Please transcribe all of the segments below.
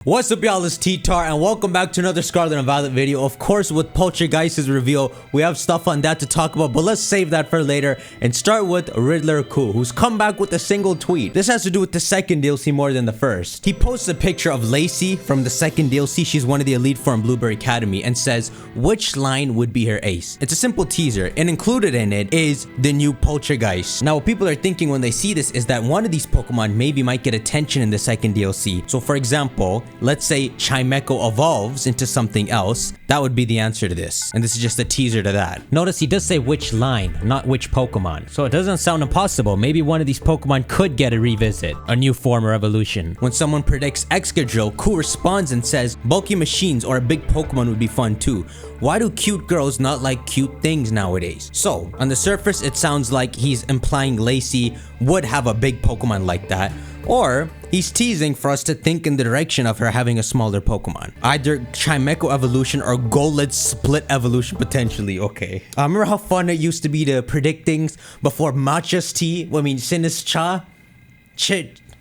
What's up, y'all? It's T-Tar, and welcome back to another Scarlet and Violet video. Of course, with Poltergeist's reveal, we have stuff on that to talk about, but let's save that for later and start with Riddler Cool, who's come back with a single tweet. This has to do with the second DLC more than the first. He posts a picture of Lacey from the second DLC. She's one of the elite from Blueberry Academy, and says which line would be her ace. It's a simple teaser, and included in it is the new Poltergeist. Now, what people are thinking when they see this is that one of these Pokemon maybe might get attention in the second DLC. So, for example, let's say Chimecho evolves into something else. That would be the answer to this. And this is just a teaser to that. Notice he does say which line, not which Pokemon. So it doesn't sound impossible. Maybe one of these Pokemon could get a revisit, a new form or evolution. When someone predicts Excadrill, Cool responds and says, bulky machines or a big Pokemon would be fun too. Why do cute girls not like cute things nowadays? So, on the surface, it sounds like he's implying Lacey would have a big Pokemon like that. Or he's teasing for us to think in the direction of her having a smaller Pokemon. Either Chimecho evolution or Golett split evolution potentially. Okay. Remember how fun it used to be to predict things before Matcha's tea? Sinischa?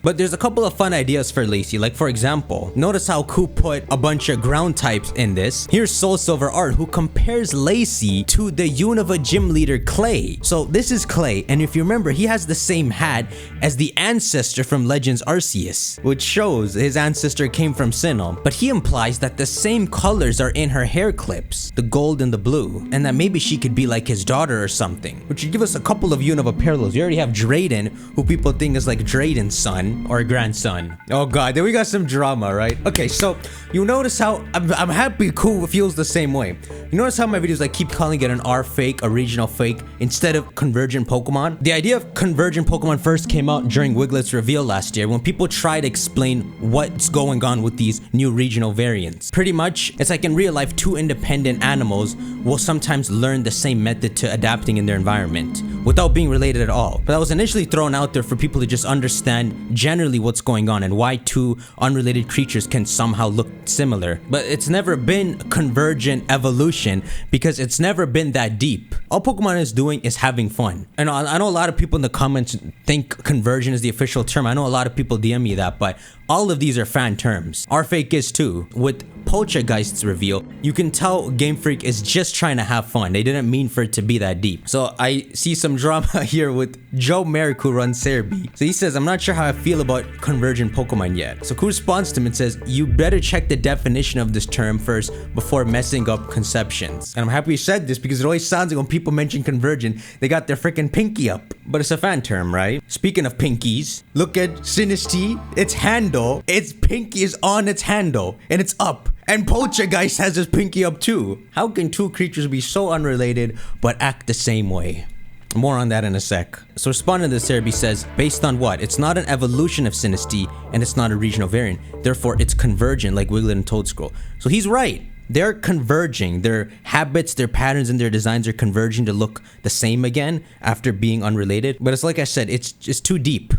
But there's a couple of fun ideas for Lacey. Like, for example, notice how Cool put a bunch of ground types in this. Here's Soul Silver Art, who compares Lacey to the Unova gym leader Clay. So this is Clay, and if you remember, he has the same hat as the ancestor from Legends Arceus, which shows his ancestor came from Sinnoh. But he implies that the same colors are in her hair clips, the gold and the blue, and that maybe she could be like his daughter or something, which would give us a couple of Unova parallels. You already have Drayden, who people think is like Drayden's son or grandson. Oh god, then we got some drama, right? Okay, so you notice how I'm happy Cool feels the same way. You notice how my videos, I keep calling it an R fake, a regional fake, instead of convergent Pokemon? The idea of convergent Pokemon first came out during Wiglet's reveal last year, when people try to explain what's going on with these new regional variants. Pretty much, it's like in real life, two independent animals will sometimes learn the same method to adapting in their environment without being related at all. But that was initially thrown out there for people to just understand generally what's going on and why two unrelated creatures can somehow look similar. But it's never been convergent evolution because it's never been that deep. All Pokemon is doing is having fun. And I know a lot of people in the comments think conversion is the official term. I know a lot of people DM me that, but all of these are fan terms. Our fake is too. With Poltergeist's reveal, you can tell Game Freak is just trying to have fun. They didn't mean for it to be that deep. So I see some drama here with Joe Merrick, who runs Serebii. So he says, I'm not sure how I feel about convergent Pokemon yet. So Cool responds to him and says, you better check the definition of this term first before messing up conceptions. And I'm happy you said this because it always sounds like when people mention convergent, they got their freaking pinky up. But it's a fan term, right? Speaking of pinkies, look at Sinistea. Its handle, its pinky is on its handle and it's up. And Poltergeist has his pinky up too. How can two creatures be so unrelated but act the same way? More on that in a sec. So responding to this, Serebii says, based on what? It's not an evolution of Sinistea and it's not a regional variant. Therefore, it's convergent like Wiglet and Toedscruel. So he's right. They're converging. Their habits, their patterns, and their designs are converging to look the same again after being unrelated. But it's like I said, it's too deep.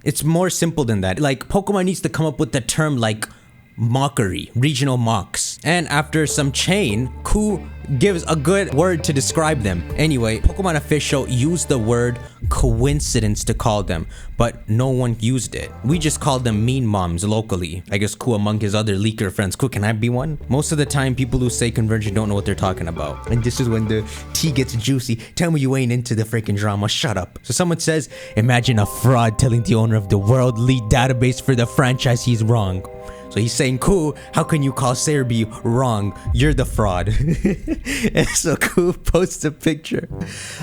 It's more simple than that. Like, Pokemon needs to come up with the term like mockery, regional mocks. And after some chain, Cool gives a good word to describe them. Anyway, Pokemon Official used the word coincidence to call them, but no one used it. We just called them mean moms locally. I guess Cool among his other leaker friends. Cool, can I be one? Most of the time, people who say convergent don't know what they're talking about. And this is when the tea gets juicy. Tell me you ain't into the freaking drama. Shut up. So someone says, imagine a fraud telling the owner of the world lead database for the franchise he's wrong. So he's saying, Cool, how can you call Serebii wrong? You're the fraud. And so Cool posts a picture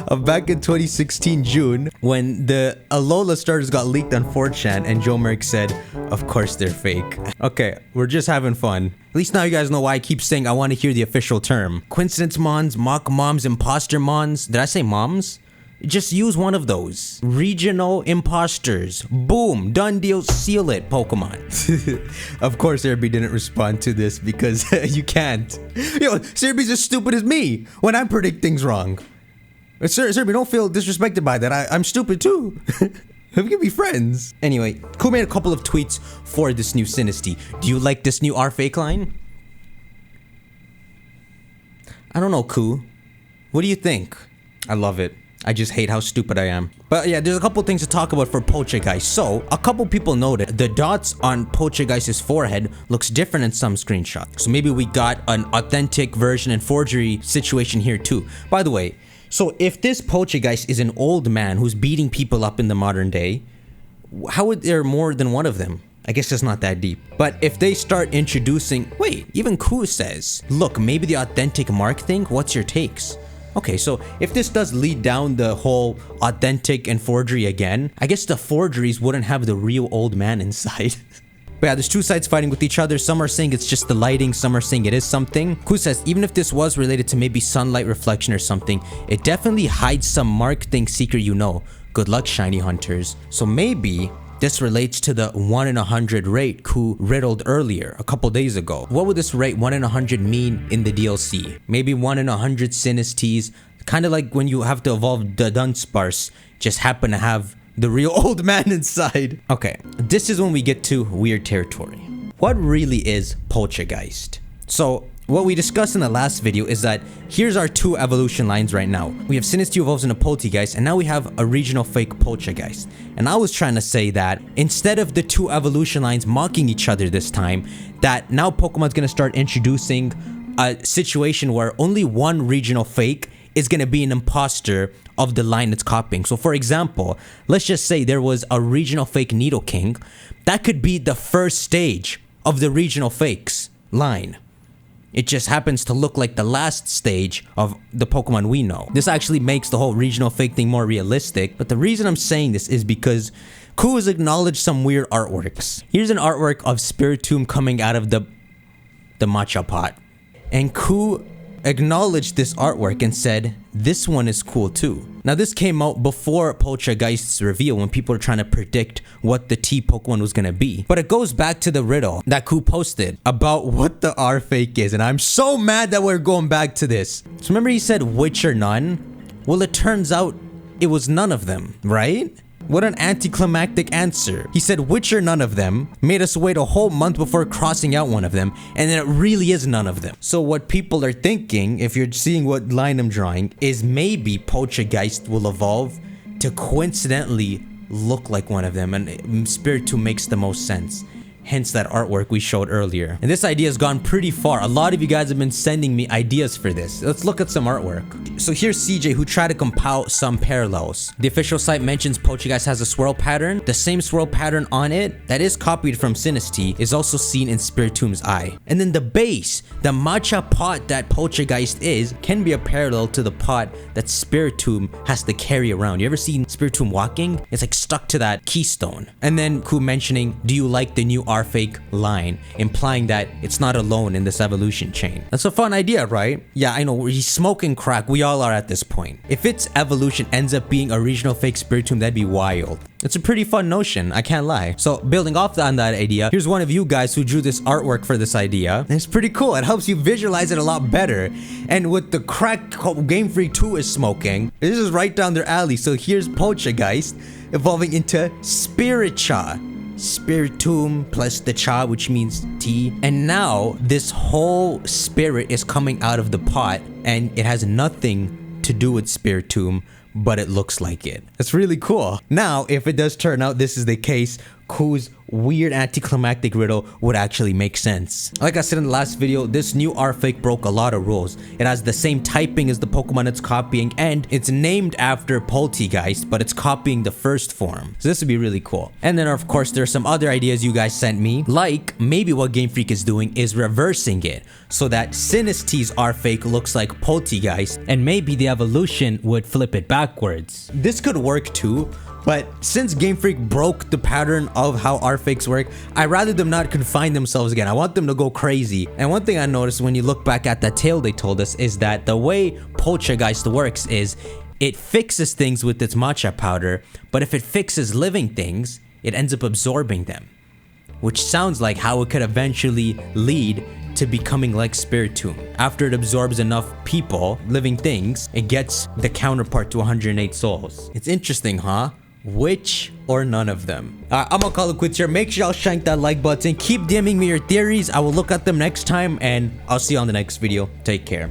of back in 2016 June when the Alola starters got leaked on 4chan and Joe Merrick said, of course they're fake. Okay, we're just having fun. At least now you guys know why I keep saying I want to hear the official term. Coincidence mons, mock moms, imposter mons. Did I say moms? Just use one of those. Regional imposters. Boom. Done deal. Seal it, Pokemon. Of course, Serebii didn't respond to this because you can't. Yo, Serebii's as stupid as me when I predict things wrong. Serebii, don't feel disrespected by that. I'm stupid too. We can be friends. Anyway, Cool made a couple of tweets for this new Sinistea. Do you like this new R fake line? I don't know, Cool. What do you think? I love it. I just hate how stupid I am. But yeah, there's a couple things to talk about for Poltergeist. So, a couple people noted the dots on Poltergeist's forehead looks different in some screenshots. So maybe we got an authentic version and forgery situation here too. By the way, so if this Poltergeist is an old man who's beating people up in the modern day, how would there more than one of them? I guess it's not that deep. But if they start introducing... Wait, even Koo says, look, maybe the authentic mark thing? What's your takes? Okay, so if this does lead down the whole authentic and forgery again, I guess the forgeries wouldn't have the real old man inside. But yeah, there's two sides fighting with each other. Some are saying it's just the lighting, some are saying it is something. Koo says, even if this was related to maybe sunlight reflection or something, it definitely hides some mark thing secret you know. Good luck, shiny hunters. So maybe this relates to the 1 in 100 rate Koo riddled earlier, a couple days ago. What would this rate 1 in 100 mean in the DLC? Maybe 1 in 100 Sinisties, kind of like when you have to evolve the Dunsparce, just happen to have the real old man inside. Okay, this is when we get to weird territory. What really is Poltchageist? So, what we discussed in the last video is that here's our two evolution lines right now. We have Sinistea evolves into Poltergeist, and now we have a regional fake Poltchageist. And I was trying to say that instead of the two evolution lines mocking each other this time, that now Pokemon's gonna start introducing a situation where only one regional fake is gonna be an imposter of the line it's copying. So for example, let's just say there was a regional fake Nidoking. That could be the first stage of the regional fakes line. It just happens to look like the last stage of the Pokemon we know. This actually makes the whole regional fake thing more realistic, but the reason I'm saying this is because Koo has acknowledged some weird artworks. Here's an artwork of Spiritomb coming out of the matcha pot. And Koo acknowledged this artwork and said, this one is cool too. Now this came out before Poltergeist's reveal when people were trying to predict what the T Pokemon was gonna be. But it goes back to the riddle that Koo posted about what the R fake is, and I'm so mad that we're going back to this. So remember he said which or none? Well, it turns out it was none of them, right? What an anticlimactic answer. He said which or none of them, made us wait a whole month before crossing out one of them, and then it really is none of them. So what people are thinking, if you're seeing what line I'm drawing, is maybe Poltergeist will evolve to coincidentally look like one of them, and Spiritomb makes the most sense. Hence that artwork we showed earlier. And this idea has gone pretty far. A lot of you guys have been sending me ideas for this. Let's look at some artwork. So here's CJ who tried to compile some parallels. The official site mentions Poltergeist has a swirl pattern. The same swirl pattern on it that is copied from Sinistea is also seen in Spiritomb's eye. And then the base, the matcha pot that Poltergeist is, can be a parallel to the pot that Spiritomb has to carry around. You ever seen Spiritomb walking? It's like stuck to that keystone. And then Koo mentioning, do you like the new R fake line, implying that it's not alone in this evolution chain. That's a fun idea, right? Yeah, I know, he's smoking crack. We all are at this point. If its evolution ends up being a regional fake Spiritomb, that'd be wild. It's a pretty fun notion, I can't lie. So building off on that idea, here's one of you guys who drew this artwork for this idea. And it's pretty cool. It helps you visualize it a lot better. And with the crack Game Freak 2 is smoking, this is right down their alley. So here's Poltchageist evolving into Spiricha. Spiritomb plus the cha, which means tea. And now this whole spirit is coming out of the pot, and it has nothing to do with Spiritomb, but it looks like it. That's really cool. Now, if it does turn out this is the case, Koo's weird anticlimactic riddle would actually make sense. Like I said in the last video, this new R fake broke a lot of rules. It has the same typing as the Pokemon it's copying, and it's named after Poltergeist, but it's copying the first form. So this would be really cool. And then of course there's some other ideas you guys sent me, like maybe what Game Freak is doing is reversing it so that Sinistea's R fake looks like Poltergeist, and maybe the evolution would flip it backwards. This could work too. But since Game Freak broke the pattern of how R fakes work, I'd rather them not confine themselves again. I want them to go crazy. And one thing I noticed when you look back at that tale they told us is that the way Poltchageist works is it fixes things with its matcha powder, but if it fixes living things, it ends up absorbing them. Which sounds like how it could eventually lead to becoming like Spiritomb. After it absorbs enough people, living things, it gets the counterpart to 108 souls. It's interesting, huh? Which or none of them? I'm gonna call it quits here. Make sure y'all shank that like button. Keep DMing me your theories. I will look at them next time, and I'll see you on the next video. Take care.